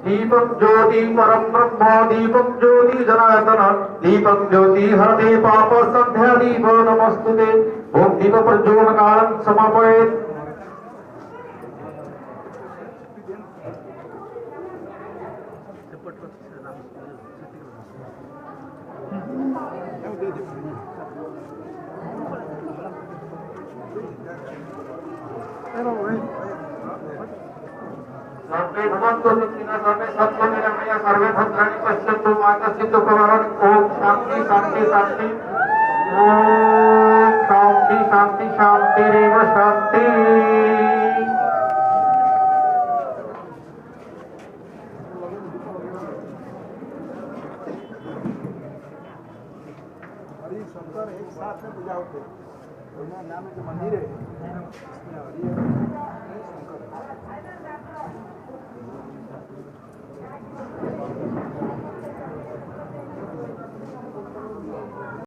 दीपक ज्योति परम ब्रह्म दीपक ज्योति जनार्दन दीपक ज्योति हरते पाप संध्या दीप नमस्तुते ओम दीप प्रज्वलन कालं समापयेत्। सर्वे भवन्तु सुखिनः सर्वे सन्तु निरामया सर्वे भद्राणि पश्यन्तु मा कश्चित् दुःखभाग्। ओम शांति शांति शांति ओम शांति शांति शांतिरेव शांति।